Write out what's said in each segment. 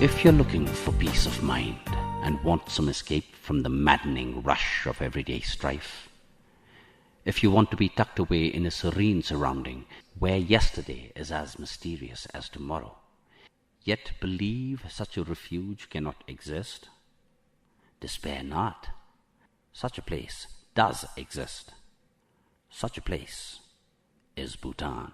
If you're looking for peace of mind and want some escape from the maddening rush of everyday strife, if you want to be tucked away in a serene surrounding where yesterday is as mysterious as tomorrow, yet believe such a refuge cannot exist, despair not. Such a place does exist. Such a place is Bhutan.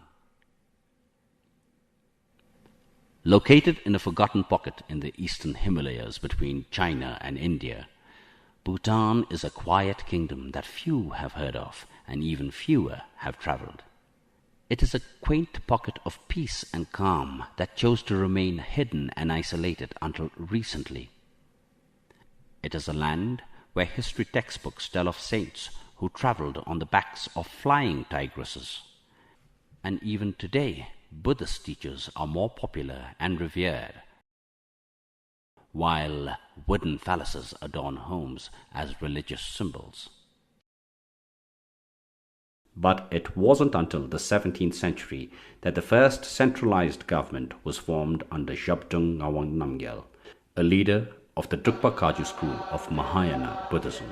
Located in a forgotten pocket in the eastern Himalayas between China and India, Bhutan is a quiet kingdom that few have heard of and even fewer have traveled. It is a quaint pocket of peace and calm that chose to remain hidden and isolated until recently. It is a land where history textbooks tell of saints who traveled on the backs of flying tigresses. And even today, Buddhist teachers are more popular and revered, while wooden phalluses adorn homes as religious symbols. But it wasn't until the 17th century that the first centralized government was formed under Zhabdrung Ngawang Namgyal, a leader of the Drukpa Kagyu school of Mahayana Buddhism.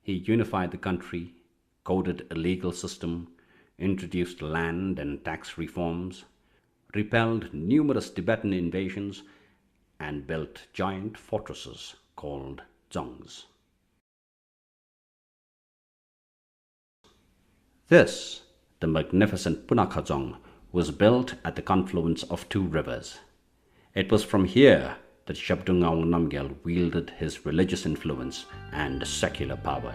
He unified the country, coded a legal system, introduced land and tax reforms, repelled numerous Tibetan invasions, and built giant fortresses called dzongs. This, the magnificent Punakha Dzong, was built at the confluence of two rivers. It was from here that Zhabdrung Ngawang Namgyal wielded his religious influence and secular power.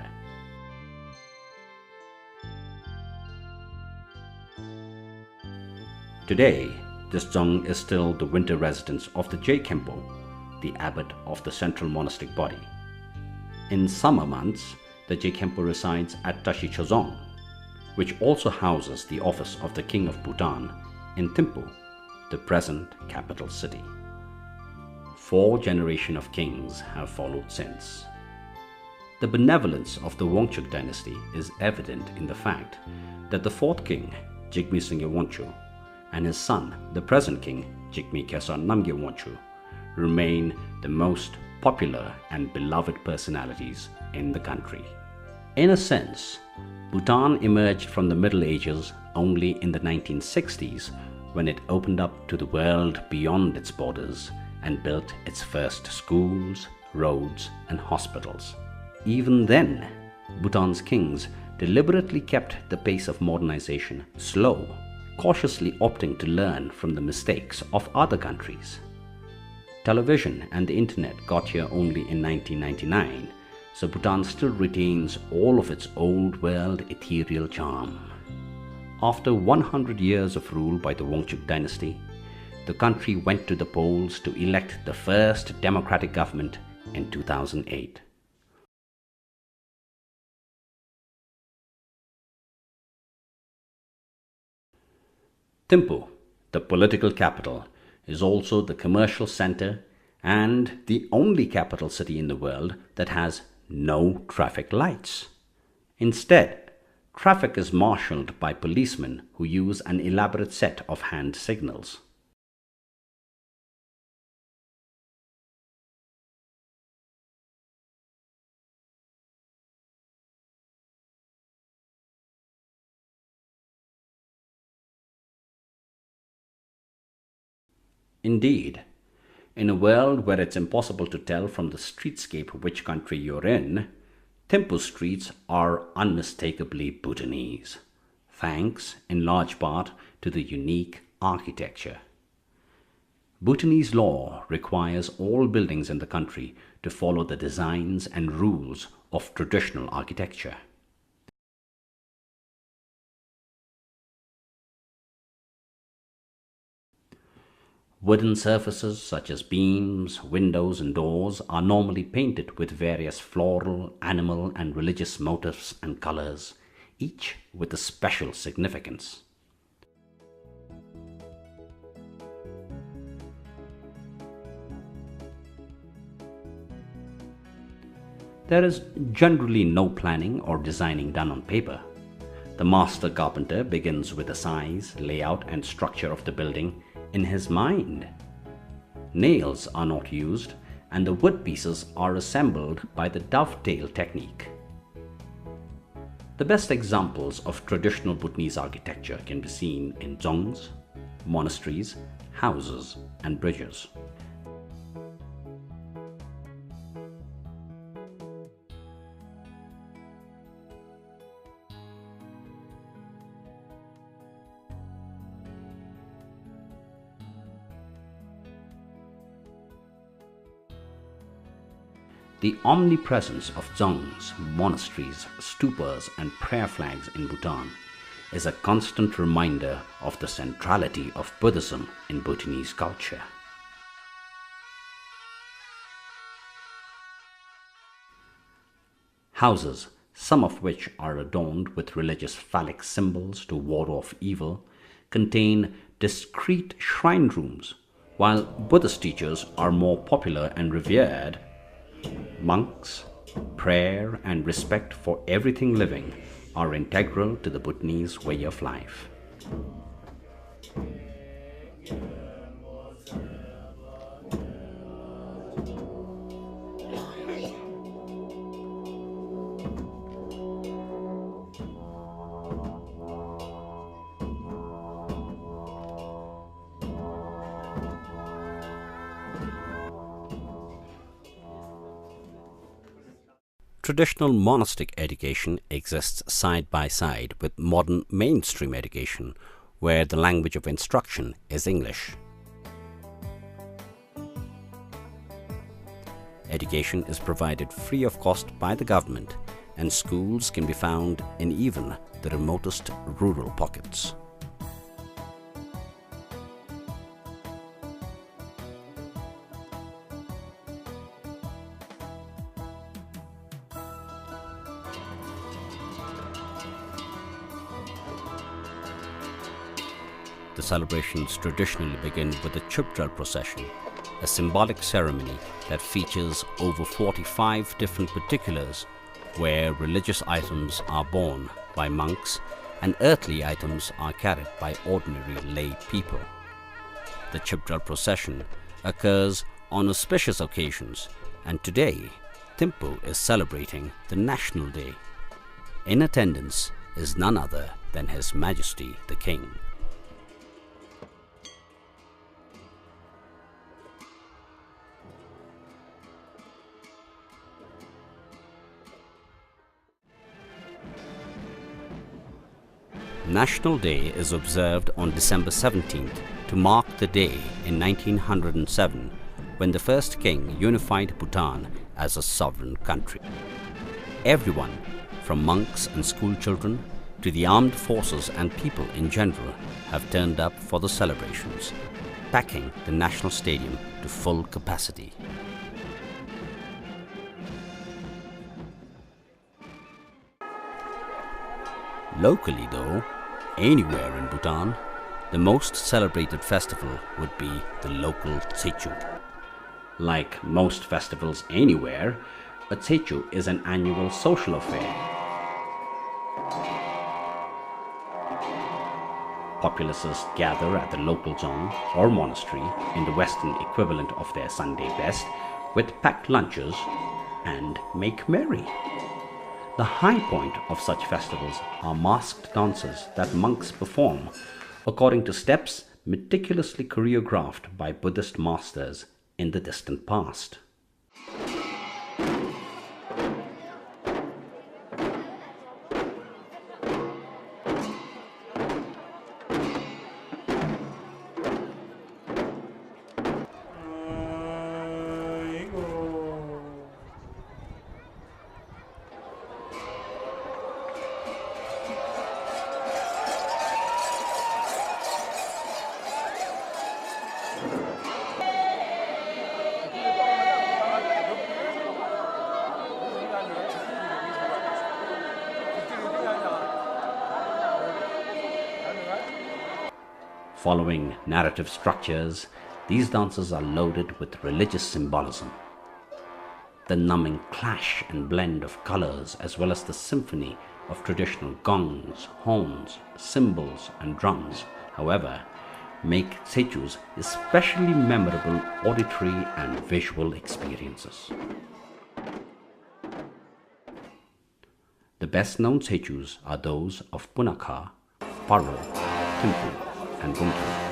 Today, this dzong is still the winter residence of the Jigme, the abbot of the central monastic body. In summer months, the Jigme resides at Tashi Chazong, which also houses the office of the King of Bhutan in Thimphu, the present capital city. 4 generations of kings have followed since. The benevolence of the Wangchuck dynasty is evident in the fact that the 4th king, Jigme Singye Wangchuk, and his son, the present king, Jigme Namgyal Wangchuk, remain the most popular and beloved personalities in the country. In a sense, Bhutan emerged from the Middle Ages only in the 1960s when it opened up to the world beyond its borders and built its first schools, roads, and hospitals. Even then, Bhutan's kings deliberately kept the pace of modernization slow, cautiously opting to learn from the mistakes of other countries. Television and the internet got here only in 1999, so Bhutan still retains all of its old world ethereal charm. After 100 years of rule by the Wangchuck dynasty, the country went to the polls to elect the first democratic government in 2008. Thimphu, the political capital, is also the commercial center and the only capital city in the world that has no traffic lights. Instead, traffic is marshaled by policemen who use an elaborate set of hand signals. Indeed, in a world where it's impossible to tell from the streetscape which country you're in, Thimphu's streets are unmistakably Bhutanese, thanks in large part to the unique architecture. Bhutanese law requires all buildings in the country to follow the designs and rules of traditional architecture. Wooden surfaces such as beams, windows, and doors are normally painted with various floral, animal, and religious motifs and colors, each with a special significance. There is generally no planning or designing done on paper. The master carpenter begins with the size, layout, and structure of the building in his mind. Nails are not used, and the wood pieces are assembled by the dovetail technique. The best examples of traditional Bhutanese architecture can be seen in dzongs, monasteries, houses, and bridges. The omnipresence of dzongs, monasteries, stupas, and prayer flags in Bhutan is a constant reminder of the centrality of Buddhism in Bhutanese culture. Houses, some of which are adorned with religious phallic symbols to ward off evil, contain discreet shrine rooms, while Buddhist teachers are more popular and revered. Monks, prayer, and respect for everything living are integral to the Bhutanese way of life. Traditional monastic education exists side by side with modern mainstream education, where the language of instruction is English. Education is provided free of cost by the government, and schools can be found in even the remotest rural pockets. The celebrations traditionally begin with the Chupdral procession, a symbolic ceremony that features over 45 different particulars where religious items are borne by monks and earthly items are carried by ordinary lay people. The Chupdral procession occurs on auspicious occasions, and today Thimphu is celebrating the National Day. In attendance is none other than His Majesty the King. National Day is observed on December 17th to mark the day in 1907 when the first king unified Bhutan as a sovereign country. Everyone, from monks and schoolchildren to the armed forces and people in general, have turned up for the celebrations, packing the National Stadium to full capacity. Locally though, anywhere in Bhutan, the most celebrated festival would be the local Tsechu. Like most festivals anywhere, a Tsechu is an annual social affair. Populaces gather at the local dzong or monastery in the Western equivalent of their Sunday best with packed lunches and make merry. The high point of such festivals are masked dances that monks perform according to steps meticulously choreographed by Buddhist masters in the distant past. Following narrative structures, these dances are loaded with religious symbolism. The numbing clash and blend of colors, as well as the symphony of traditional gongs, horns, cymbals, and drums, however, make Sechu's especially memorable auditory and visual experiences. The best-known Sechus are those of Punakha, Paro, Thimphu, and Wangchuck.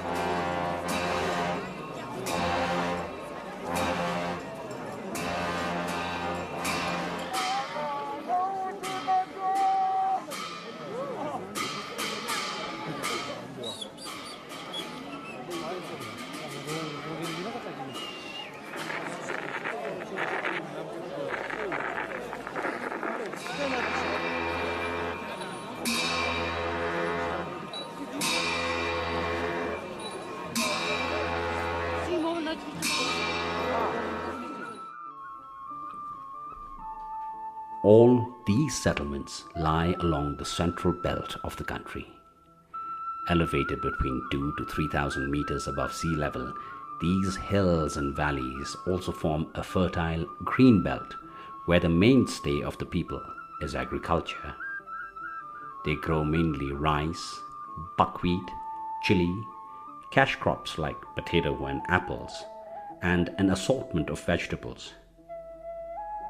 All these settlements lie along the central belt of the country. Elevated between 2,000 to 3,000 meters above sea level, these hills and valleys also form a fertile green belt where the mainstay of the people is agriculture. They grow mainly rice, buckwheat, chili, cash crops like potato and apples, and an assortment of vegetables.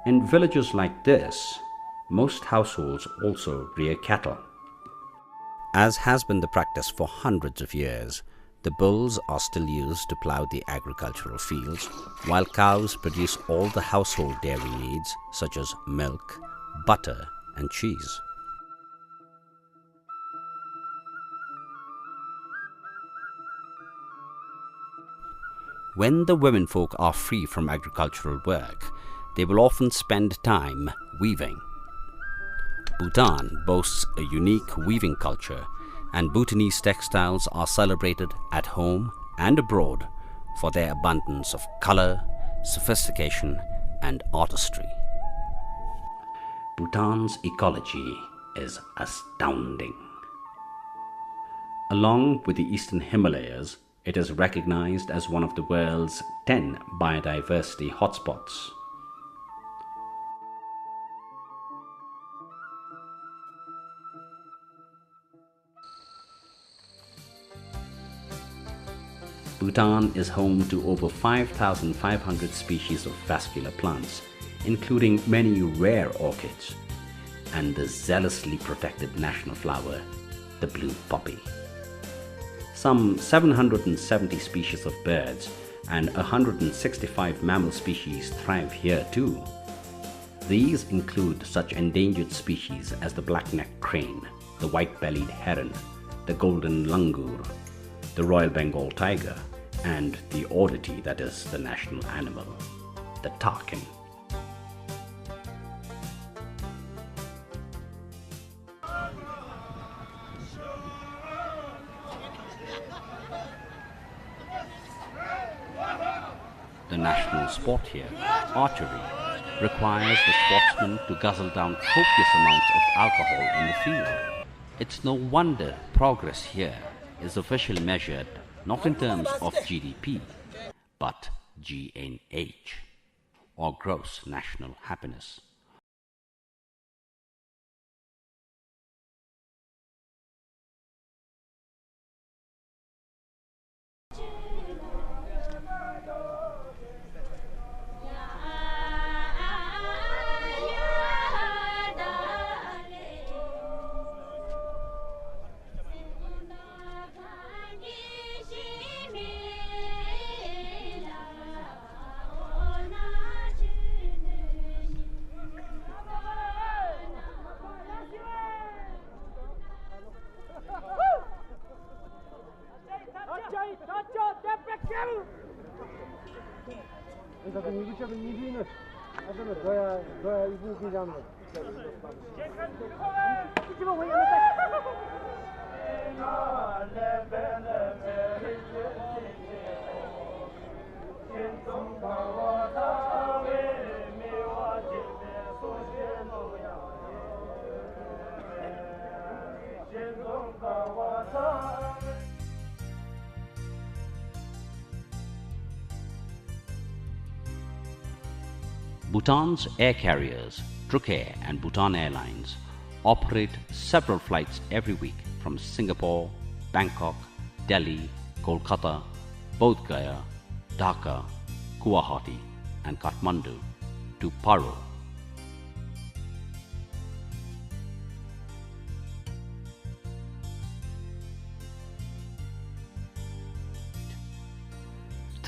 In villages like this, most households also rear cattle. As has been the practice for hundreds of years, the bulls are still used to plough the agricultural fields, while cows produce all the household dairy needs such as milk, butter, and cheese. When the womenfolk are free from agricultural work, they will often spend time weaving. Bhutan boasts a unique weaving culture, and Bhutanese textiles are celebrated at home and abroad for their abundance of color, sophistication, and artistry. Bhutan's ecology is astounding. Along with the Eastern Himalayas, it is recognized as one of the world's 10 biodiversity hotspots. Bhutan is home to over 5,500 species of vascular plants, including many rare orchids, and the zealously protected national flower, the blue poppy. Some 770 species of birds and 165 mammal species thrive here too. These include such endangered species as the black-necked crane, the white-bellied heron, the golden langur, the Royal Bengal tiger, and the oddity that is the national animal, the takin. The national sport here, archery, requires the sportsman to guzzle down copious amounts of alcohol in the field. It's no wonder progress here is officially measured not in terms of GDP, but GNH, or gross national happiness. Bhutan's air carriers, Truk Air and Bhutan Airlines, operate several flights every week from Singapore, Bangkok, Delhi, Kolkata, Bodh Gaya, Dhaka, Guwahati and Kathmandu to Paro.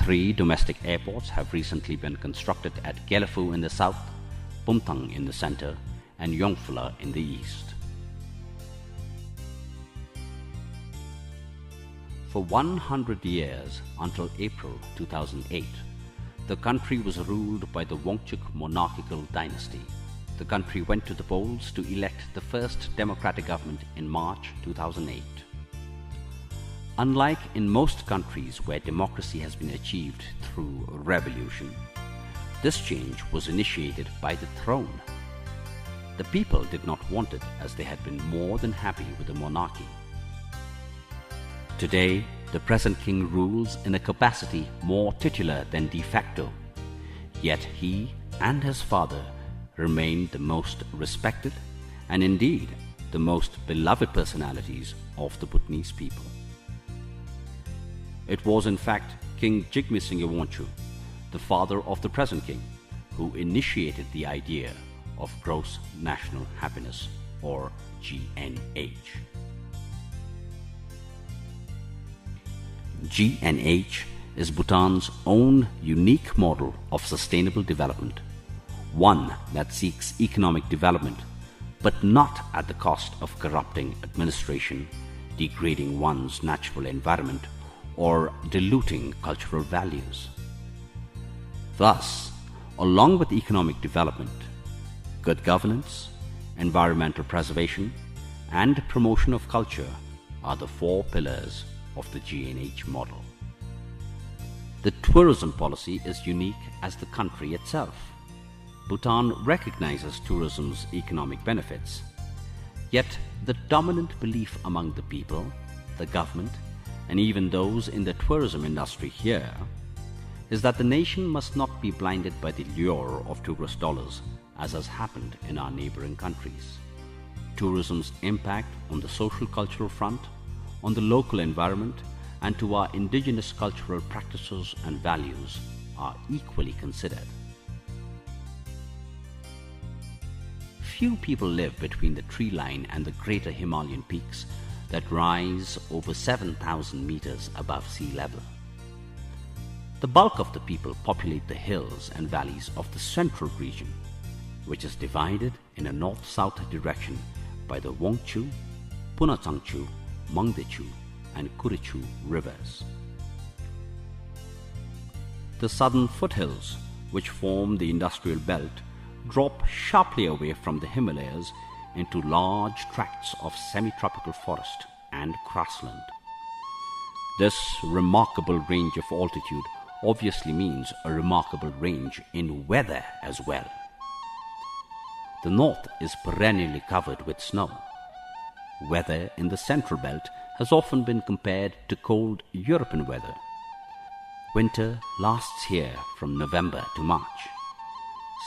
Three domestic airports have recently been constructed at Gyelephu in the south, Pumthang in the center, and Yongphula in the east. For 100 years, until April 2008, the country was ruled by the Wangchuck monarchical dynasty. The country went to the polls to elect the first democratic government in March 2008. Unlike in most countries where democracy has been achieved through revolution, this change was initiated by the throne. The people did not want it, as they had been more than happy with the monarchy. Today, the present king rules in a capacity more titular than de facto, yet he and his father remain the most respected and indeed the most beloved personalities of the Bhutanese people. It was in fact King Jigme Singye Wangchuk, the father of the present king, who initiated the idea of gross national happiness, or GNH. GNH is Bhutan's own unique model of sustainable development, one that seeks economic development, but not at the cost of corrupting administration, degrading one's natural environment, or diluting cultural values. Thus, along with economic development, good governance, environmental preservation, and promotion of culture are the four pillars of the GNH model. The tourism policy is unique as the country itself. Bhutan recognizes tourism's economic benefits, yet the dominant belief among the people, the government, and even those in the tourism industry here is that the nation must not be blinded by the lure of tourist dollars, as has happened in our neighboring countries. Tourism's impact on the social cultural front, on the local environment, and to our indigenous cultural practices and values are equally considered. Few people live between the tree line and the greater Himalayan peaks that rise over 7,000 meters above sea level. The bulk of the people populate the hills and valleys of the central region, which is divided in a north-south direction by the Wangchu, Punachangchu, Mangdechu, and Kurichu rivers. The southern foothills, which form the industrial belt, drop sharply away from the Himalayas into large tracts of semi-tropical forest and grassland. This remarkable range of altitude obviously means a remarkable range in weather as well. The north is perennially covered with snow. Weather in the central belt has often been compared to cold European weather. Winter lasts here from November to March.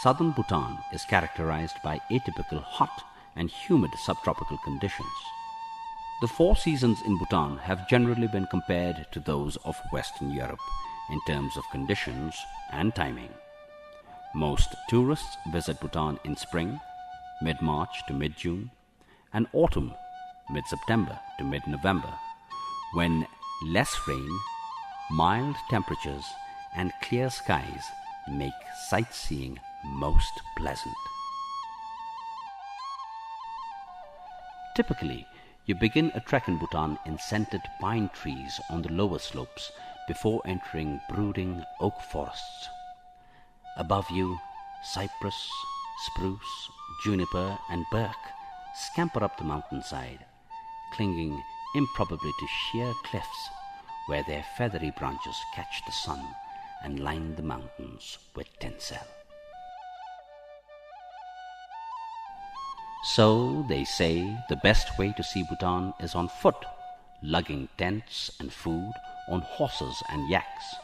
Southern Bhutan is characterized by atypical hot and humid subtropical conditions. The four seasons in Bhutan have generally been compared to those of Western Europe in terms of conditions and timing. Most tourists visit Bhutan in spring, mid-March to mid-June, and autumn, mid-September to mid-November, when less rain, mild temperatures, and clear skies make sightseeing most pleasant. Typically, you begin a trek in Bhutan in scented pine trees on the lower slopes before entering brooding oak forests. Above you, cypress, spruce, juniper, and birch scamper up the mountainside, clinging improbably to sheer cliffs where their feathery branches catch the sun and line the mountains with tinsel. So they say the best way to see Bhutan is on foot, lugging tents and food on horses and yaks.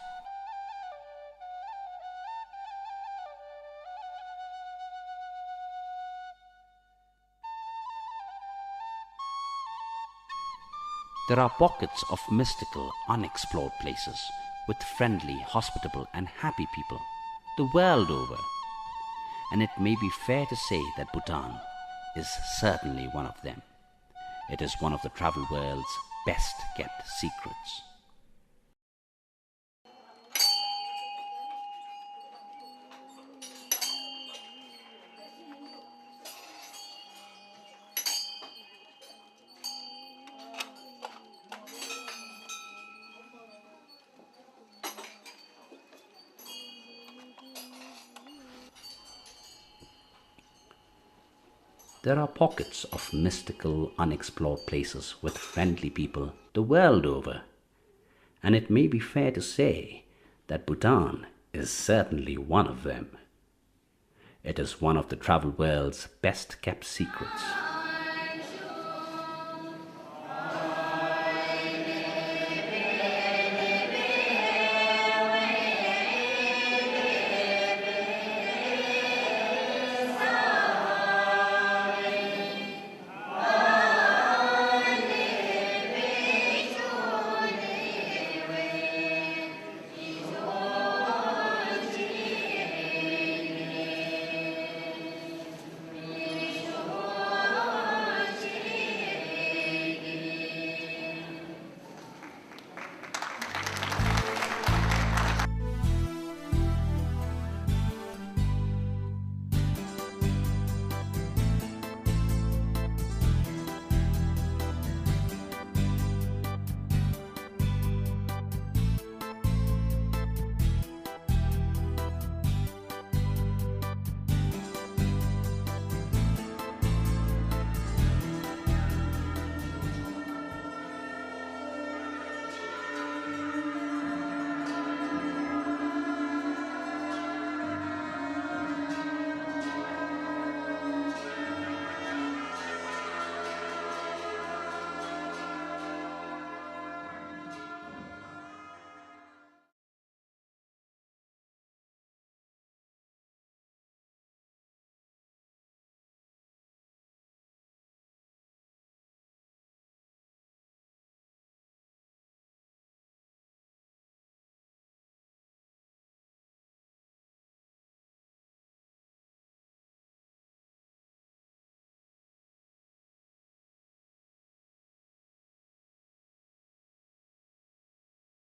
There are pockets of mystical, unexplored places with friendly, hospitable, and happy people the world over. And it may be fair to say that Bhutan is certainly one of them. It is one of the travel world's best kept secrets. There are pockets of mystical, unexplored places with friendly people the world over. And it may be fair to say that Bhutan is certainly one of them. It is one of the travel world's best kept secrets.